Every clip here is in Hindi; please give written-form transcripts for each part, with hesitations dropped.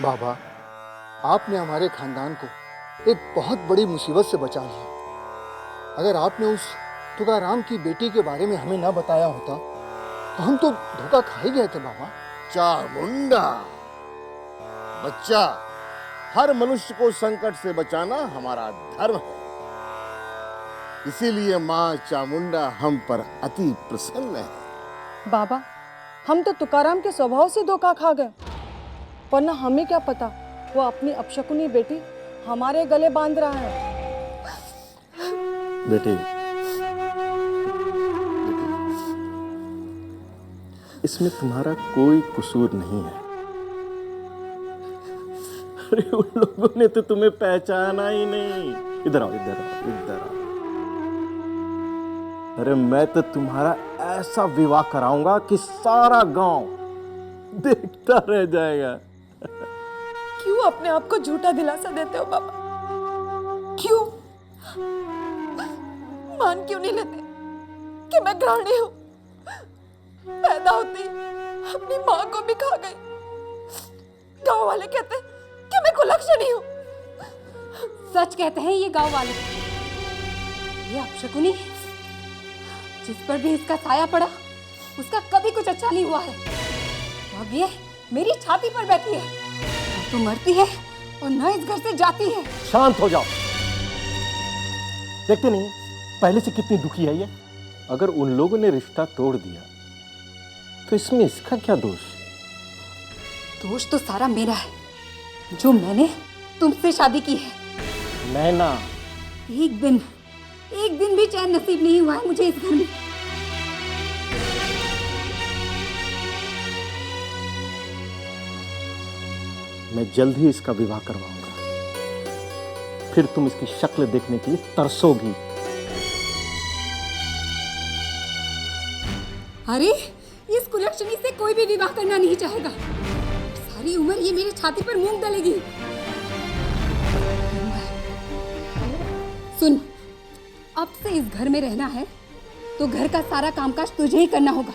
बाबा, आपने हमारे खानदान को एक बहुत बड़ी मुसीबत से बचा लिया। अगर आपने उस तुकाराम की बेटी के बारे में हमें ना बताया होता तो हम तो धोखा खा ही गए थे बाबा। चामुंडा, बच्चा, हर मनुष्य को संकट से बचाना हमारा धर्म है। इसीलिए माँ चामुंडा हम पर अति प्रसन्न है। बाबा, हम तो तुकाराम के स्वभाव से धोखा खा गए, वरना हमें क्या पता वो अपनी अपशकुनी बेटी हमारे गले बांध रहा है। बेटे, इसमें तुम्हारा कोई कसूर नहीं है। अरे उन लोगों ने तो तुम्हें पहचाना ही नहीं। इधर आओ, इधर आओ, इधर आओ। अरे मैं तो तुम्हारा ऐसा विवाह कराऊंगा कि सारा गांव देखता रह जाएगा। क्यों अपने आप को झूठा दिलासा देते हो बाबा? क्यों मान क्यों नहीं लेते कि मैं गृहिणी हूं? पैदा होती अपनी मां को भी खा गई। गांव वाले कहते कि मैं कुलक्षणी हूं। सच कहते हैं ये गांव वाले। ये अपशकुनी जिस पर भी इसका साया पड़ा उसका कभी कुछ अच्छा नहीं हुआ है। अब ये मेरी छाती पर बैठी है, न तो मरती है और न इस घर से जाती है। शांत हो जाओ। देखते नहीं पहले से कितनी दुखी है ये। अगर उन लोगों ने रिश्ता तोड़ दिया तो इसमें इसका क्या दोष? दोष तो सारा मेरा है, जो मैंने तुमसे शादी की है। नैना, एक दिन भी चैन नसीब नहीं हुआ है मुझे इस घर में। मैं जल्द ही इसका विवाह करवाऊंगा, फिर तुम इसकी शक्ल देखने के लिए तरसोगी। अरे इस कुलक्षणी से कोई भी विवाह करना नहीं चाहेगा। सारी उम्र ये मेरी छाती पर मूंग डालेगी। सुन, अब से इस घर में रहना है तो घर का सारा कामकाज तुझे ही करना होगा।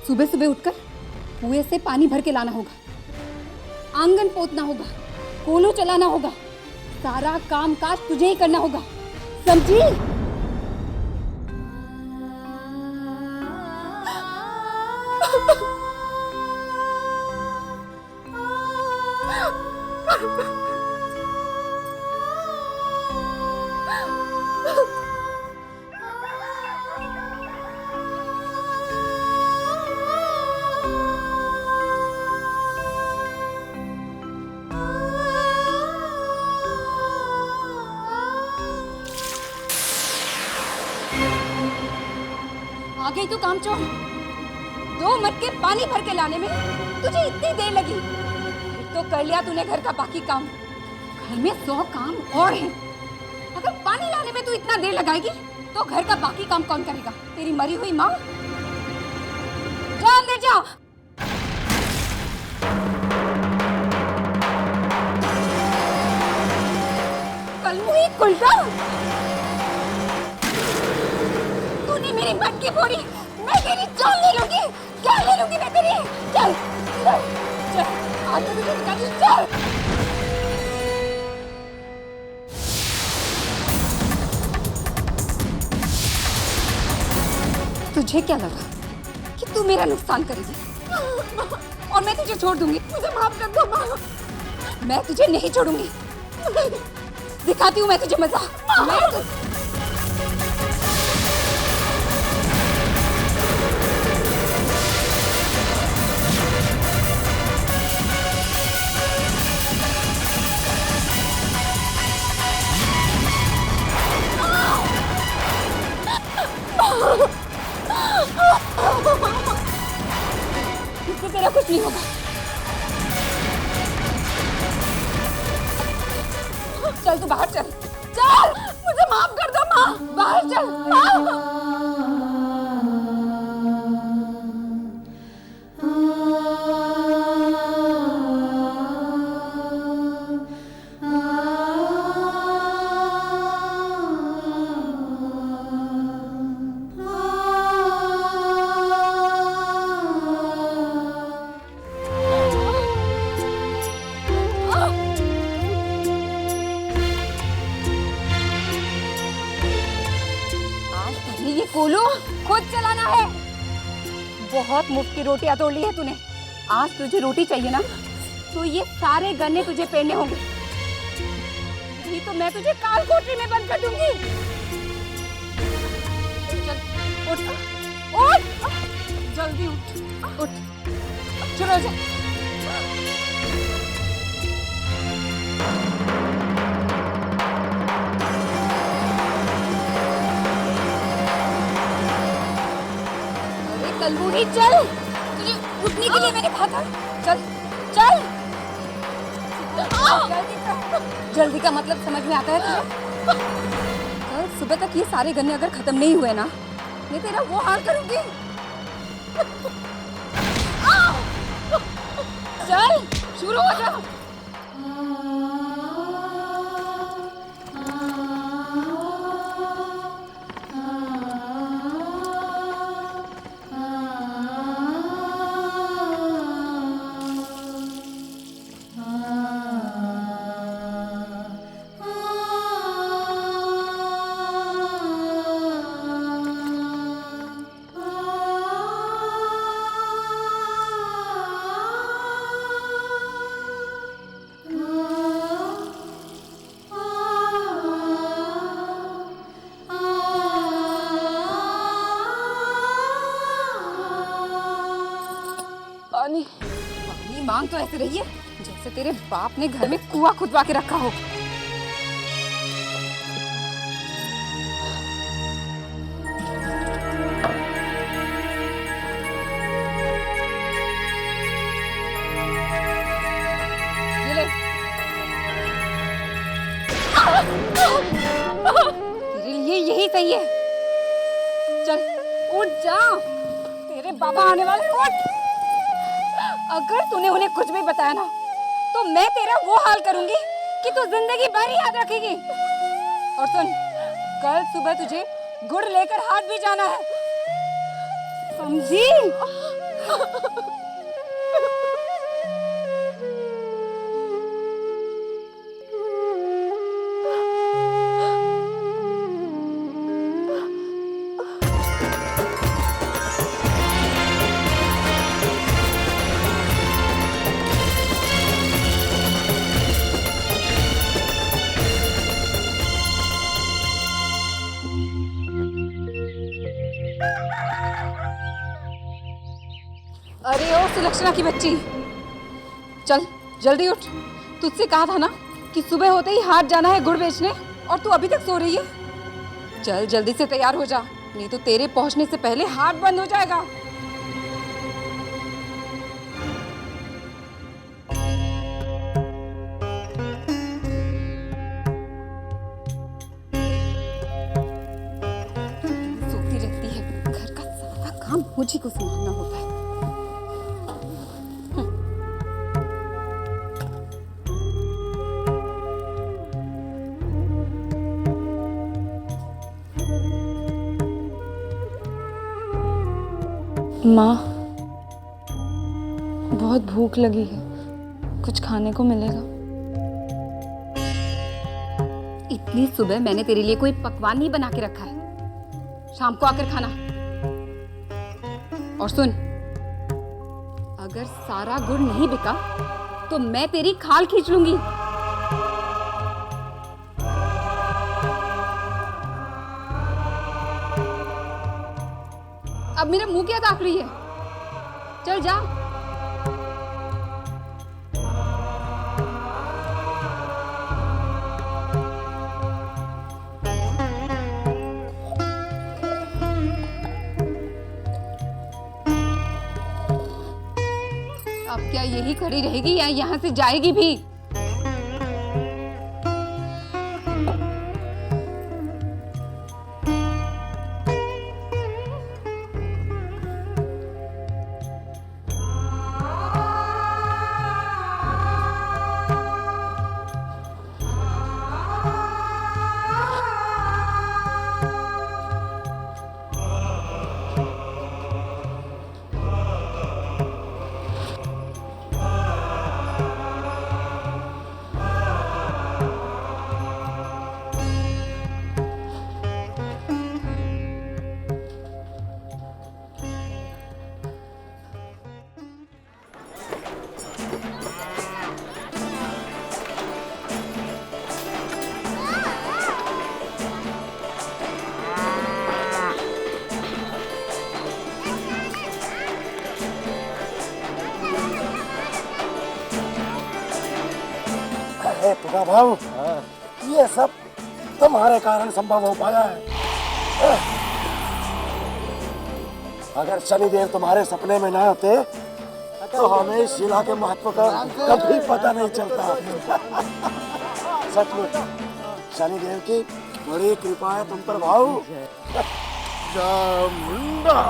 सुबह सुबह उठकर कुएं से पानी भर के लाना होगा, आंगन पोतना होगा, कोलो चलाना होगा। सारा कामकाज तुझे ही करना होगा, समझी? आ गई तू कामचोर। 2 मटके पानी भर के लाने में तुझे इतनी देर लगी, फिर तो कर लिया तूने घर का बाकी काम। घर में 100 काम और हैं। अगर पानी लाने में तू इतना देर लगाएगी तो घर का बाकी काम कौन करेगा? तेरी मरी हुई माँ। जा अंदर जा। कलमुही कुलटा, तूने मेरी मटकी फोड़ी, मैं तेरी जान ले लूंगी। जान ले लूंगी मैं तेरी। चल चल चल, आज तो तुझे निकाली। चल। तुझे क्या लगा कि तू मेरा नुकसान करेगी और मैं तुझे छोड़ दूंगी? मुझे माफ कर दो माँ। मैं तुझे नहीं छोड़ूंगी। दिखाती हूँ मैं तुझे मजा। इससे तेरा कुछ नहीं होगा। चल तू बाहर चल। चल, मुझे माफ कर दो माँ। बाहर चल माँ। बोलूं, खुद चलाना है। बहुत मुफ्त की रोटियां तोड़ ली है तूने। आज तुझे रोटी चाहिए ना, तो ये सारे गन्ने तुझे पेड़ने होंगे, नहीं तो मैं तुझे काल कोठरी में बंद कर दूंगी। चल उठ, उठ, जल्दी उठ, उठ, चलो जा। कलबूढ़ी चल, तुझे उठने के लिए मैंने कहा था। चल चल, जल्दी कर। जल्दी का मतलब समझ में आता है तुझे? कल सुबह तक ये सारे गन्ने अगर खत्म नहीं हुए ना, मैं तेरा वो हाल करूंगी। चल शुरू हो जा। पानी पानी मांग तो ऐसे रही है जैसे तेरे बाप ने घर में कुआं खुदवा के रखा हो। ये ले। तेरे लिए यही सही है। चल उठ जा, तेरे बाबा आने वाले, उठ। अगर तूने उन्हें कुछ भी बताया ना, तो मैं तेरा वो हाल करूंगी कि तू जिंदगी भर याद रखेगी। और सुन, कल सुबह तुझे गुड़ लेकर हाट भी जाना है, समझी? अरे ओ सुलक्षणा की बच्ची, चल जल्दी उठ। तुझसे कहा था ना कि सुबह होते ही हाट जाना है गुड़ बेचने, और तू अभी तक सो रही है। चल जल्दी से तैयार हो जा, नहीं तो तेरे पहुंचने से पहले हाट बंद हो जाएगा। सोती रहती है, घर का सारा काम मुझे को संभालना होता है। माँ, बहुत भूख लगी है, कुछ खाने को मिलेगा? इतनी सुबह मैंने तेरे लिए कोई पकवान नहीं बना के रखा है, शाम को आकर खाना। और सुन, अगर सारा गुड़ नहीं बिका तो मैं तेरी खाल खींच लूंगी। अब मेरा मुंह क्या ताक रही है? चल जा। अब क्या यही खड़ी रहेगी या यहाँ से जाएगी भी? अरे तुका भाव, ये सब तुम्हारे कारण संभव हो पाया है। अगर शनिदेव तुम्हारे सपने में ना आते तो हमें इस शिला के महत्व का कभी पता नहीं चलता। सचमुच शनिदेव की बड़ी कृपा है तुम पर भाऊ। चामुंडा,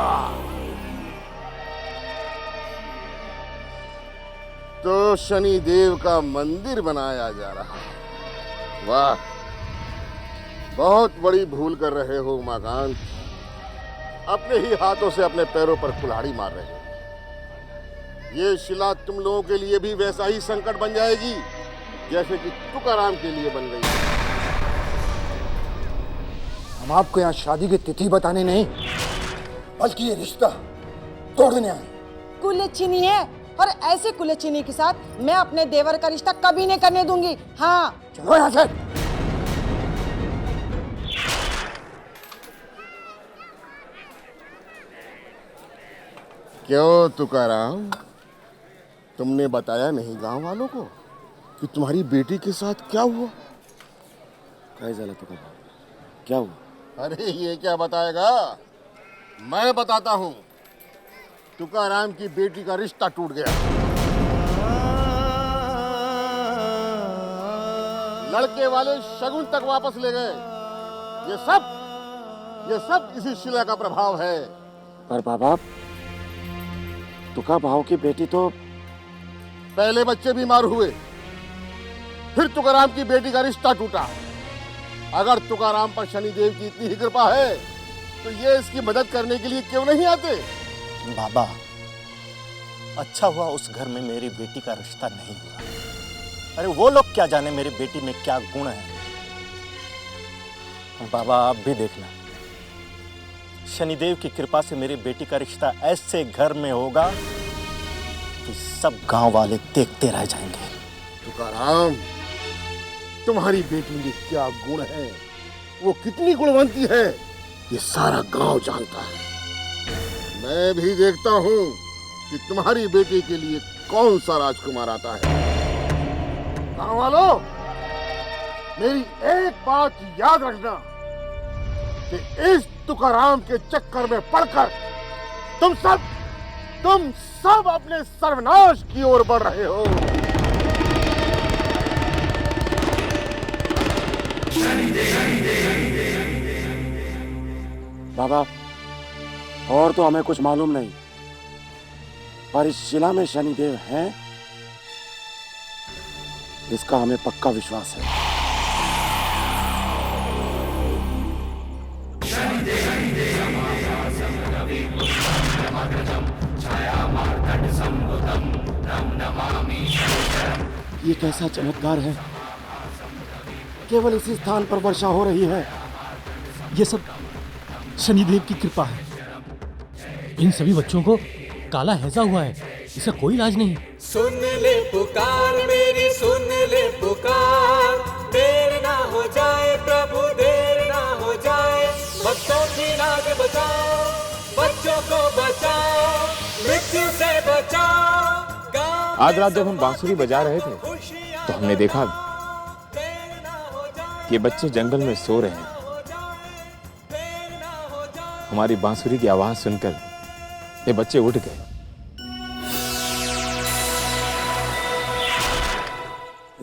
तो शनि देव का मंदिर बनाया जा रहा है। वाह, बहुत बड़ी भूल कर रहे हो उमाकांत। अपने ही हाथों से अपने पैरों पर कुल्हाड़ी मार रहे हो। ये शिला तुम लोगों के लिए भी वैसा ही संकट बन जाएगी जैसे कि तुकाराम के लिए बन गई। हम आपको यहाँ शादी की तिथि बताने नहीं, बल्कि ये रिश्ता तोड़ने आए। कुलच्छिनी है, और ऐसे कुलच्छिनी के साथ मैं अपने देवर का रिश्ता कभी नहीं करने दूंगी। हाँ, चलो यहाँ से। क्यों तुकाराम, तुमने बताया नहीं गांव वालों को कि तुम्हारी बेटी के साथ क्या हुआ? काय झालं तुका? क्या हुआ? अरे ये क्या बताएगा, मैं बताता हूँ। तुकाराम की बेटी का रिश्ता टूट गया। लड़के वाले शगुन तक वापस ले गए। ये सब इसी शिला का प्रभाव है। पर बाबा, तुका भाव की बेटी तो पहले बच्चे बीमार हुए, फिर तुकाराम की बेटी का रिश्ता टूटा। अगर तुकाराम पर शनिदेव की इतनी ही कृपा है तो ये इसकी मदद करने के लिए क्यों नहीं आते? बाबा, अच्छा हुआ उस घर में मेरी बेटी का रिश्ता नहीं हुआ। अरे वो लोग क्या जाने मेरी बेटी में क्या गुण है। बाबा, आप भी देखना, शनिदेव की कृपा से मेरी बेटी का रिश्ता ऐसे घर में होगा कि सब गांव वाले देखते रह जाएंगे। तुकाराम, तुम्हारी बेटी में क्या गुण है, वो कितनी गुणवंती है, ये सारा गांव जानता है। मैं भी देखता हूँ कि तुम्हारी बेटी के लिए कौन सा राजकुमार आता है। गांव वालों, मेरी एक बात याद रखना कि इस तुकाराम के चक्कर में पड़कर तुम सब अपने सर्वनाश की ओर बढ़ रहे हो। बाबा, और तो हमें कुछ मालूम नहीं, पर इस शिला में शनिदेव हैं, इसका हमें पक्का विश्वास है। ये कैसा चमत्कार है, केवल इसी स्थान पर वर्षा हो रही है। ये सब शनिदेव की कृपा है। इन सभी बच्चों को काला हैजा हुआ है, इसका कोई इलाज नहीं। सुन ले पुकार मेरी, सुन ले पुकार, देर ना हो जाए प्रभु, देर ना हो जाए। भक्तों की लाज बचाओ, बच्चों को बचाओ, मृत्यु से बचाओ। आज रात जब हम बांसुरी बजा रहे थे तो हमने देखा कि बच्चे जंगल में सो रहे हैं। हमारी बांसुरी की आवाज सुनकर ये बच्चे उठ गए।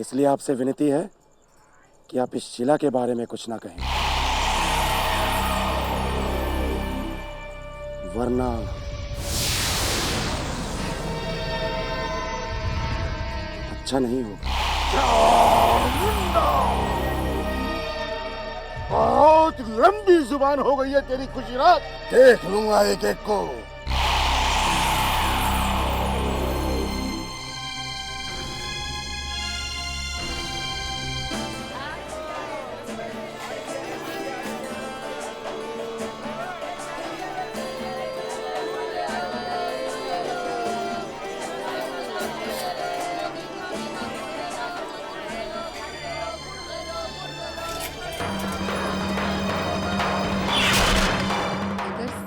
इसलिए आपसे विनती है कि आप इस शिला के बारे में कुछ ना कहें, वरना अच्छा नहीं होगा। बहुत लंबी जुबान हो गई है तेरी खुशीरात। देख लूंगा एक एक को।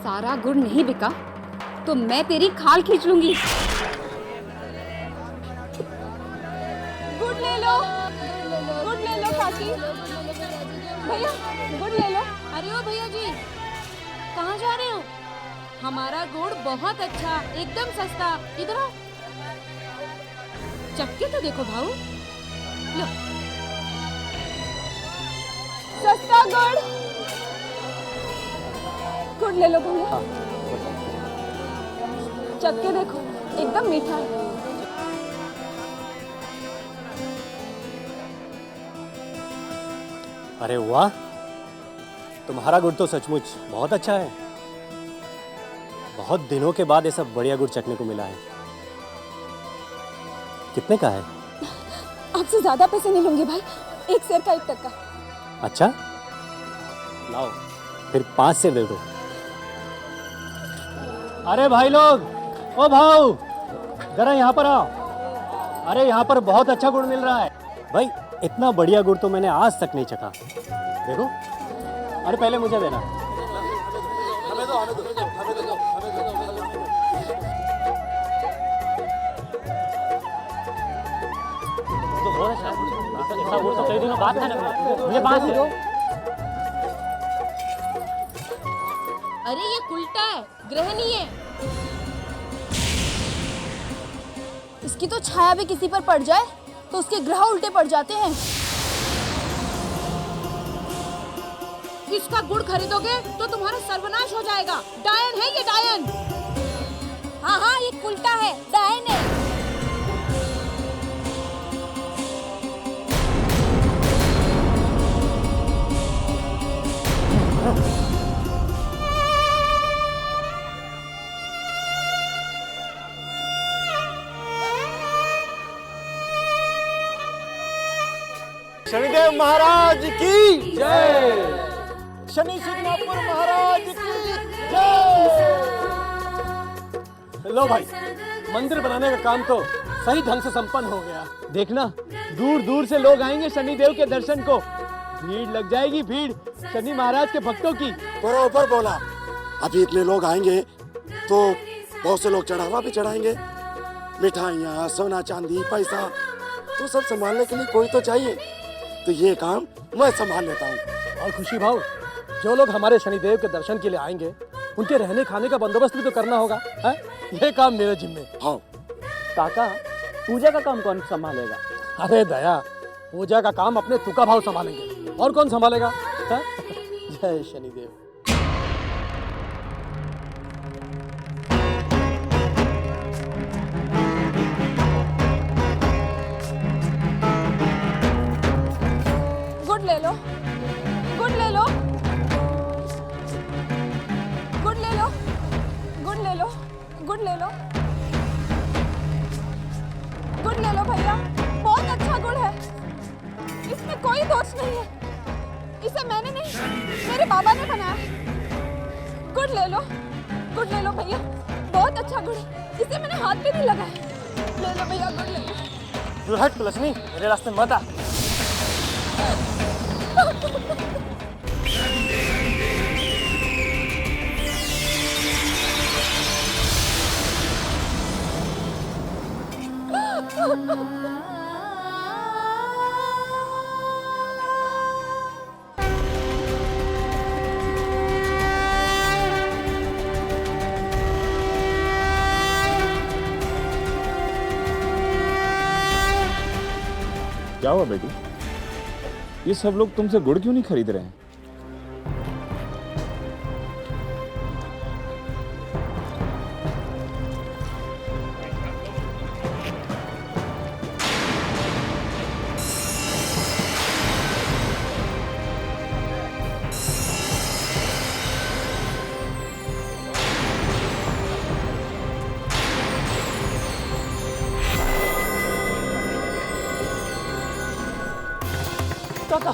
सारा गुड़ नहीं बिका तो मैं तेरी खाल खींच लूंगी। गुड़ ले लो। काकी। भैया गुड़ ले लो। अरे ओ भैया जी, कहाँ जा रहे हो? हमारा गुड़ बहुत अच्छा, एकदम सस्ता। इधर आओ, चक्के तो देखो भाऊ। लो, सस्ता गुड़। गुड़ ले लो भैया। चक्के देखो, एकदम मीठा है। अरे वाह, तुम्हारा गुड़ तो सचमुच बहुत अच्छा है। बहुत दिनों के बाद ऐसा बढ़िया गुड़ चखने को मिला है। कितने का है? आपसे ज्यादा पैसे नहीं लूंगी भाई, 1 सेर का 1 टक्का। अच्छा, लाओ फिर 5 सेर दे दो। अरे भाई लोग, ओ भाऊ, जरा यहाँ पर आओ। अरे यहाँ पर बहुत अच्छा गुड़ मिल रहा है भाई। इतना बढ़िया गुड़ तो मैंने आज तक नहीं चखा। देखो, अरे पहले मुझे देना। ऐसा गुड़ तो कई दिनों बाद खाने को मिला। मुझे 5 दे दो। अरे ये उल्टा है, ग्रह नहीं है। इसकी तो छाया भी किसी पर पड़ जाए तो उसके ग्रह उल्टे पड़ जाते हैं। इसका गुड़ खरीदोगे तो तुम्हारा सर्वनाश हो जाएगा। डायन है ये, डायन। हाँ हाँ, ये उल्टा है, डायन है। शनिदेव महाराज की जय। शनि सिग्नापुर महाराज की जय। लो भाई, मंदिर बनाने का काम तो सही ढंग से संपन्न हो गया। देखना, दूर दूर से लोग आएंगे शनिदेव के दर्शन को। भीड़ लग जाएगी, भीड़ शनि महाराज के भक्तों की। बरोबर बोला। अभी इतने लोग आएंगे तो बहुत से लोग चढ़ावा भी चढ़ाएंगे। मिठाइयाँ, सोना चांदी, पैसा, तो सब संभालने के लिए कोई तो चाहिए। तो ये काम मैं संभाल लेता हूँ। और खुशी भाव, जो लोग हमारे शनिदेव के दर्शन के लिए आएंगे, उनके रहने खाने का बंदोबस्त भी तो करना होगा, है? ये काम मेरे जिम्मे। हाँ। काका, पूजा का काम कौन संभालेगा? अरे दया, पूजा का काम अपने तुका भाव संभालेंगे, और कौन संभालेगा? जय शनिदेव। गुड़ ले लो, गुड़ ले लो, गुड़ ले लो, गुड़ ले लो, गुड़ ले लो, गुड़ ले लो भैया। बहुत अच्छा गुड़ है, इसमें कोई दोष नहीं है। इसे मैंने नहीं, मेरे बाबा ने बनाया। गुड़ ले लो, गुड़ ले लो भैया। बहुत अच्छा गुड़ है, इसे मैंने हाथ भी नहीं लगाया। ले लो भैया, गुड़ ले लो। तू हट तुलसी, मेरे रास्ते मत आ। क्या हुआ बेटी? ये सब लोग तुमसे गुड़ क्यों नहीं खरीद रहे हैं? काका,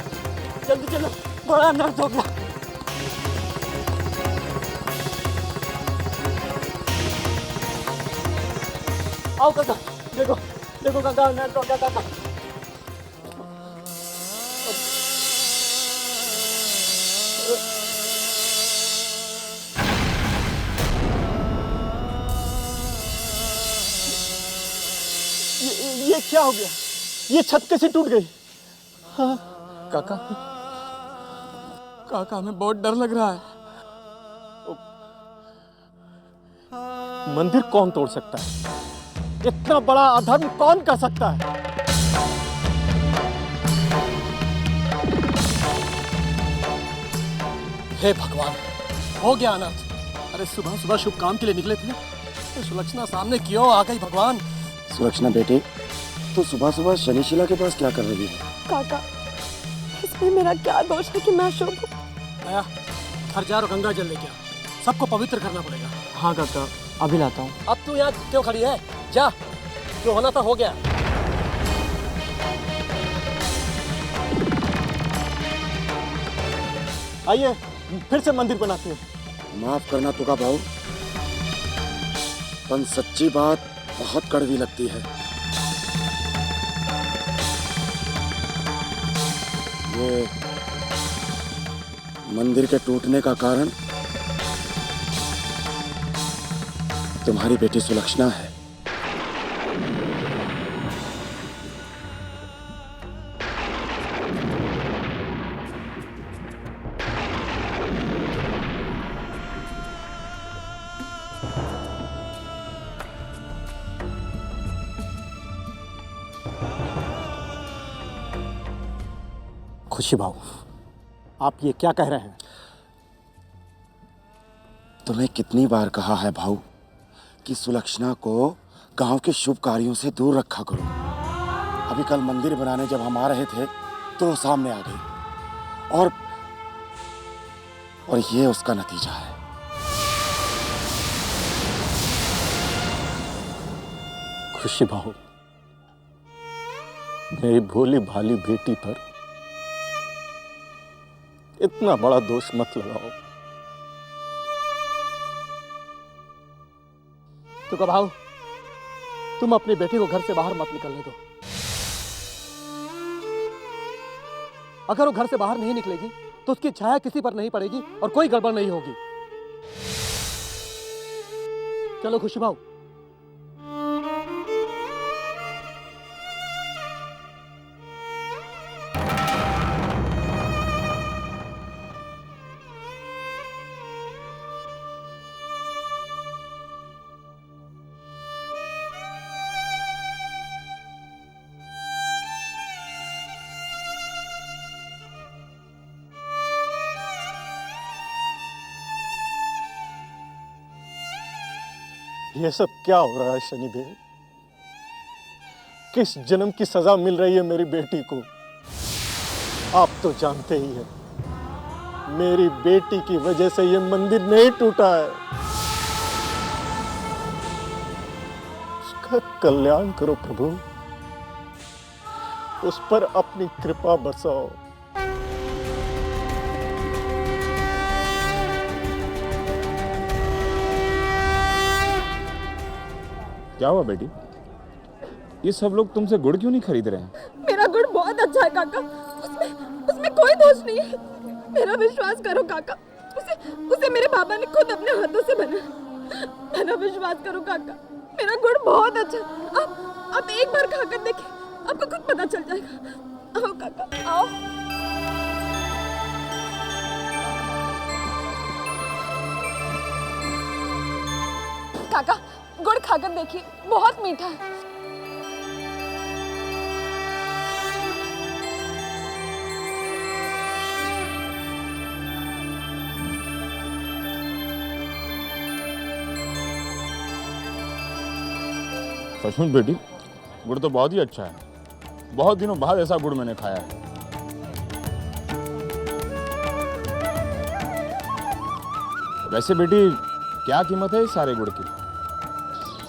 जल्दी चलो, बड़ा अनर्थ हो गया। आओ काका, देखो देखो काका, अनर्थ हो गया काका। ये क्या हो गया? ये छत कैसे टूट गई? हाँ, काका, काका हमें बहुत डर लग रहा है। मंदिर कौन तोड़ सकता है? इतना बड़ा अधर्म कौन कर सकता है? हे भगवान, हो गया अनर्थ। अरे सुबह सुबह शुभ काम के लिए निकले थे, तो सुलक्षणा सामने क्यों आ गई भगवान? सुलक्षणा बेटे, तो सुबह सुबह शनिशिला के पास क्या कर रही है? काका, इसमें मेरा क्या दोष है कि मैं शुभ हूँ? आया, घर जा और गंगा जल लेके आ। सबको पवित्र करना पड़ेगा। हाँ काका, अभी लाता हूँ। अब तू यहाँ क्यों खड़ी है? जा, जो होना था हो गया। आइए फिर से मंदिर बनाते हैं। माफ करना तुका भाऊ, पर सच्ची बात बहुत कड़वी लगती है। ये मंदिर के टूटने का कारण तुम्हारी बेटी सुलक्षणा है। खुशी भाऊ, आप ये क्या कह रहे हैं? तुम्हें कितनी बार कहा है भाऊ कि सुलक्षणा को गांव के शुभ कार्यों से दूर रखा करो। अभी कल मंदिर बनाने जब हम आ रहे थे तो वो सामने आ गई, और ये उसका नतीजा है। खुशी भाऊ, मेरी भोली भाली बेटी पर इतना बड़ा दोष मत लगाओ। तो भाऊ, तुम अपनी बेटी को घर से बाहर मत निकलने दो। अगर वो घर से बाहर नहीं निकलेगी तो उसकी छाया किसी पर नहीं पड़ेगी और कोई गड़बड़ नहीं होगी। चलो खुशी भाऊ। ये सब क्या हो रहा है शनिदेव? किस जन्म की सजा मिल रही है मेरी बेटी को? आप तो जानते ही हैं, मेरी बेटी की वजह से ये मंदिर नहीं टूटा है। उसका कल्याण करो प्रभु, उस पर अपनी कृपा बरसाओ। क्या हुआ बेटी? ये सब लोग तुमसे गुड़ क्यों नहीं खरीद रहे हैं? मेरा गुड़ बहुत अच्छा है काका, उसमें कोई दोष नहीं है। मेरा विश्वास करो काका, उसे मेरे पापा ने खुद अपने हाथों से बनाया। मेरा विश्वास करो काका, मेरा गुड़ बहुत अच्छा। आप एक बार खाकर देखिए, आपको खुद पता चल जाएगा। आओ काका, आओ। काका, गुड़ खाकर देखिए, बहुत मीठा है। सचमुच बेटी, गुड़ तो बहुत ही अच्छा है। बहुत दिनों बाद ऐसा गुड़ मैंने खाया है। वैसे बेटी, क्या कीमत है इस सारे गुड़ की?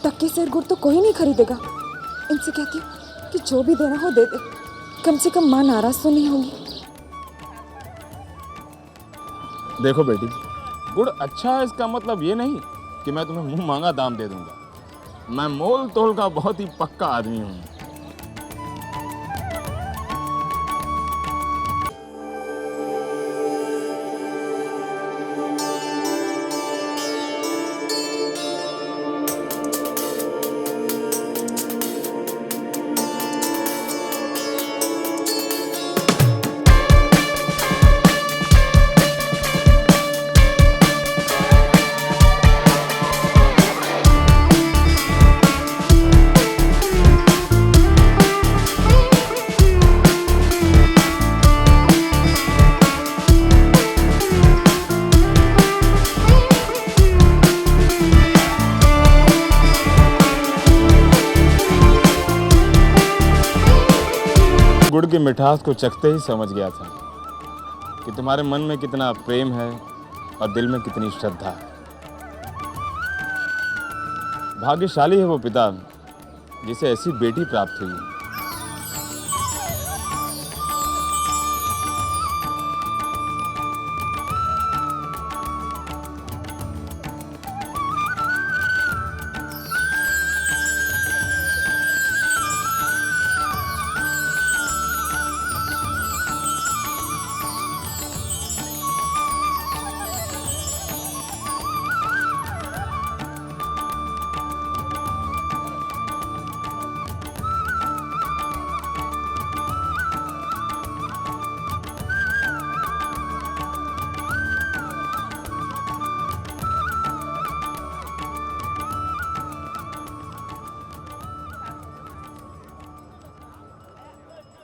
टक्के सेर गुड़ तो कोई नहीं खरीदेगा। इनसे कहती हूँ कि जो भी देना हो दे दे, कम से कम माँ नाराज तो नहीं होगी। देखो बेटी, गुड़ अच्छा है इसका मतलब ये नहीं कि मैं तुम्हें मुंह मांगा दाम दे दूंगा। मैं मोल तोल का बहुत ही पक्का आदमी हूँ। गुड़ की मिठास को चखते ही समझ गया था कि तुम्हारे मन में कितना प्रेम है और दिल में कितनी श्रद्धा है। भाग्यशाली है वो पिता जिसे ऐसी बेटी प्राप्त हुई।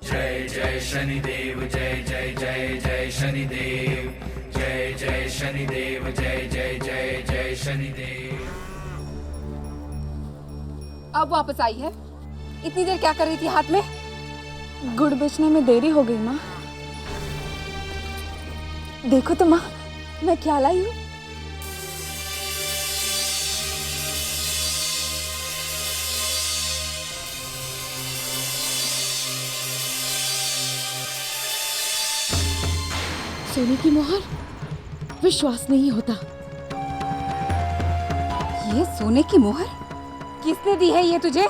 जय जय शनिदेव, जय जय जय जय शनिदेव, जय जय शनिदेव, जय जय जय जय शनिदेव। अब वापस आई है। इतनी देर क्या कर रही थी हाथ में? गुड़ बेचने में देरी हो गई माँ। देखो तो माँ, मैं क्या लाई हूँ। सोने की मोहर, विश्वास नहीं होता। ये सोने की मोहर किसने दी है ये तुझे?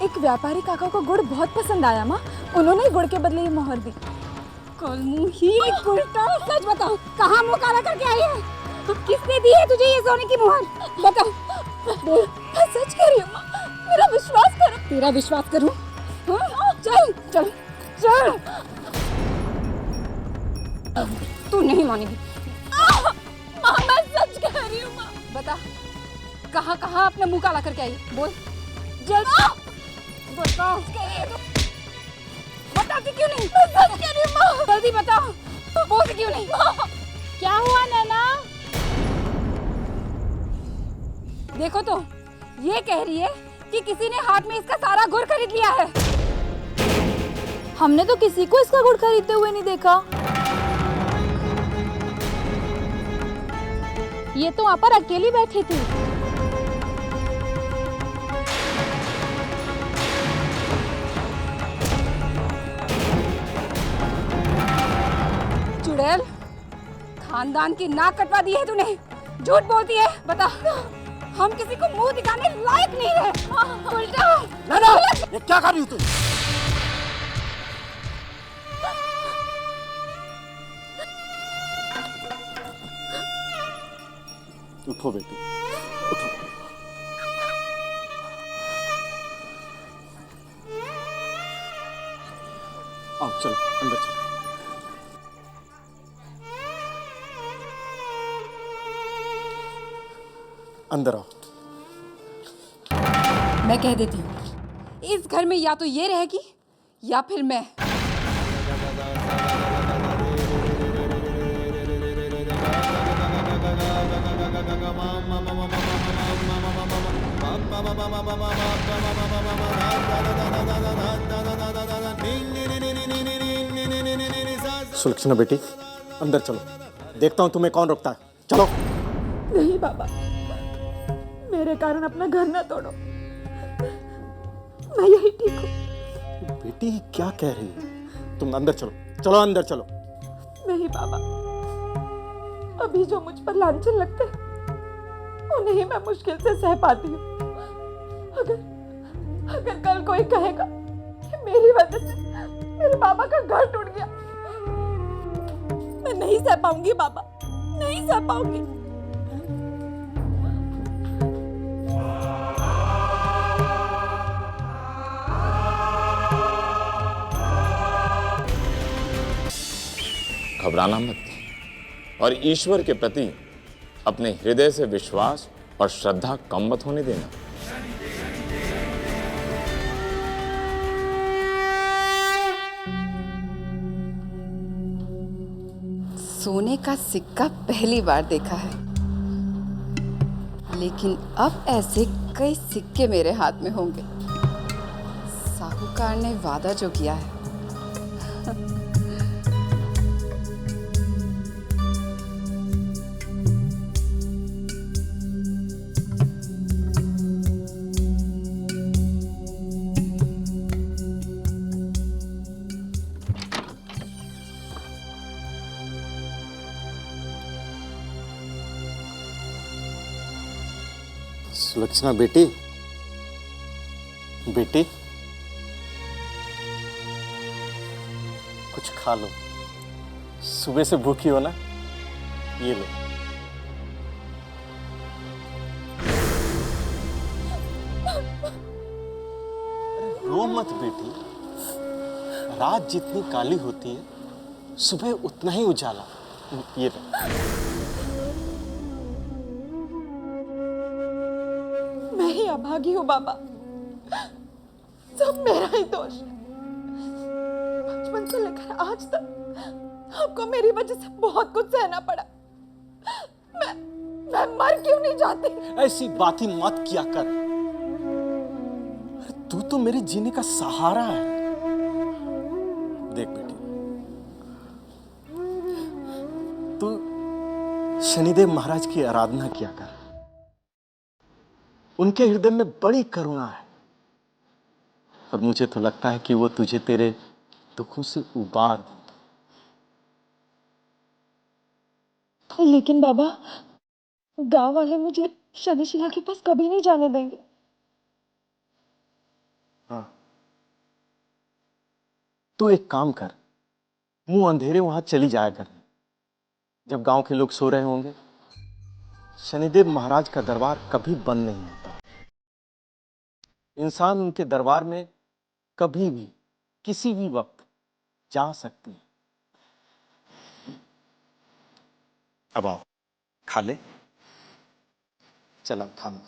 एक व्यापारी काका को गुड़ बहुत पसंद आया माँ, उन्होंने गुड़ के बदले ये मोहर दी। कल मुँह ही उल्टा। सच बताओ, कहाँ मुँह काला करके आई है? किसने दी है तुझे ये सोने की मोहर? बताओ। मैं सच कह रही हूँ माँ, मेरा विश्वास करो। तेरा विश्वास करूँ? हाँ? चल चल चल। तू नहीं मानेगी। माँ मैं सच कह रही हूँ माँ। बता, कहाँ कहाँ अपना मुँह काला करके आई? बोल जल्दी बता। बताती क्यों नहीं? मैं सच कह रही हूँ माँ। जल्दी बता, बोलती क्यों नहीं? क्या हुआ नैना? देखो तो, ये कह रही है कि किसी ने हाट में इसका सारा गुड़ खरीद लिया है। हमने तो किसी को इसका गुड़ खरीदते हुए नहीं देखा। ये तो वहाँ पर अकेली बैठी थी। चुड़ैल, खानदान की नाक कटवा दी है तूने। झूठ बोलती है। बता, हम किसी को मुंह दिखाने लायक नहीं रहे। उल्टा। नैना, ये क्या कर रही हो तुम? उठो बेटी, उठो। आओ चलो अंदर चलो। अंदर आओ। मैं कह देती हूँ, इस घर में या तो ये रहेगी या फिर मैं। सुलक्षणा बेटी, अंदर चलो, देखता हूँ तुम्हें कौन रोकता है। चलो। नहीं बाबा, मेरे कारण अपना घर न तोड़ो, मैं यही ठीक हूँ। बेटी क्या कह रही है? तुम अंदर चलो, चलो अंदर चलो। नहीं बाबा, अभी जो मुझ पर लांछन लगते हैं, उन्हें ही मैं मुश्किल से सह पाती हूँ। अगर कल कोई कहेगा कि मेरी वजह से मेरे बाबा का घर टूट गया, मैं नहीं सह पाऊंगी बाबा, नहीं सह पाऊंगी। घबराना मत और ईश्वर के प्रति अपने हृदय से विश्वास और श्रद्धा कम मत होने देना। सोने का सिक्का पहली बार देखा है, लेकिन अब ऐसे कई सिक्के मेरे हाथ में होंगे। साहूकार ने वादा जो किया है सुलक्षणा बेटी, बेटी कुछ खा लो, सुबह से भूखी हो ना, ये लो। अरे रो मत बेटी, रात जितनी काली होती है सुबह उतना ही उजाला, ये लो। मैं ही अभागी हूँ बाबा, सब मेरा ही दोष है। बचपन से लेकर आज तक आपको मेरी वजह से बहुत कुछ सहना पड़ा। मैं मर क्यों नहीं जाती? ऐसी बात ही मत किया कर। अरे तू तो मेरे जीने का सहारा है। देख बेटी, तू शनिदेव महाराज की आराधना किया कर, उनके हृदय में बड़ी करुणा है और मुझे तो लगता है कि वो तुझे तेरे दुखों से उबार दें। लेकिन बाबा, गांव वाले मुझे शनिशिला के पास कभी नहीं जाने देंगे। हाँ, तू एक काम कर, मुंह अंधेरे वहां चली जाया कर। जब गांव के लोग सो रहे होंगे, शनिदेव महाराज का दरबार कभी बंद नहीं होता। इंसान उनके दरबार में कभी भी किसी भी वक्त जा सकती है। अब आओ, खा ले। चल अब खा ले।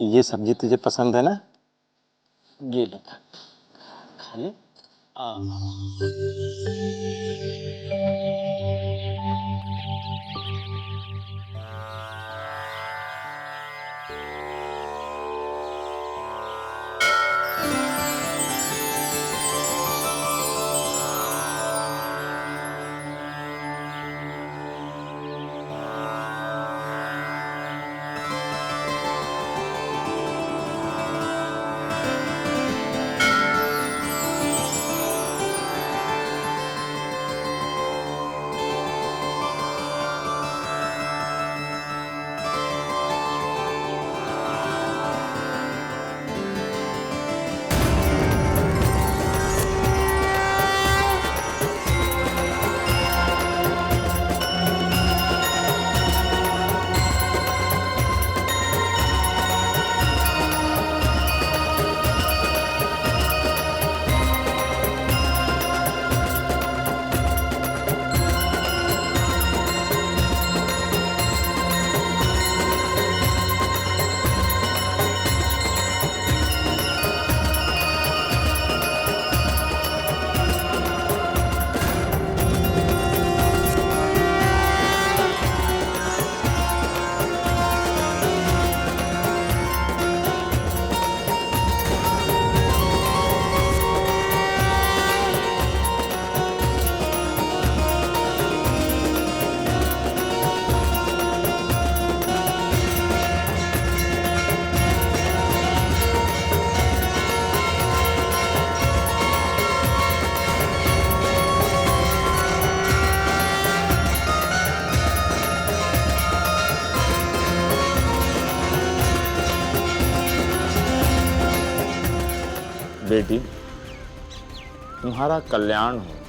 ये सब्जी तुझे पसंद है ना? ये ले, खा ले। बेटी, तुम्हारा कल्याण हो।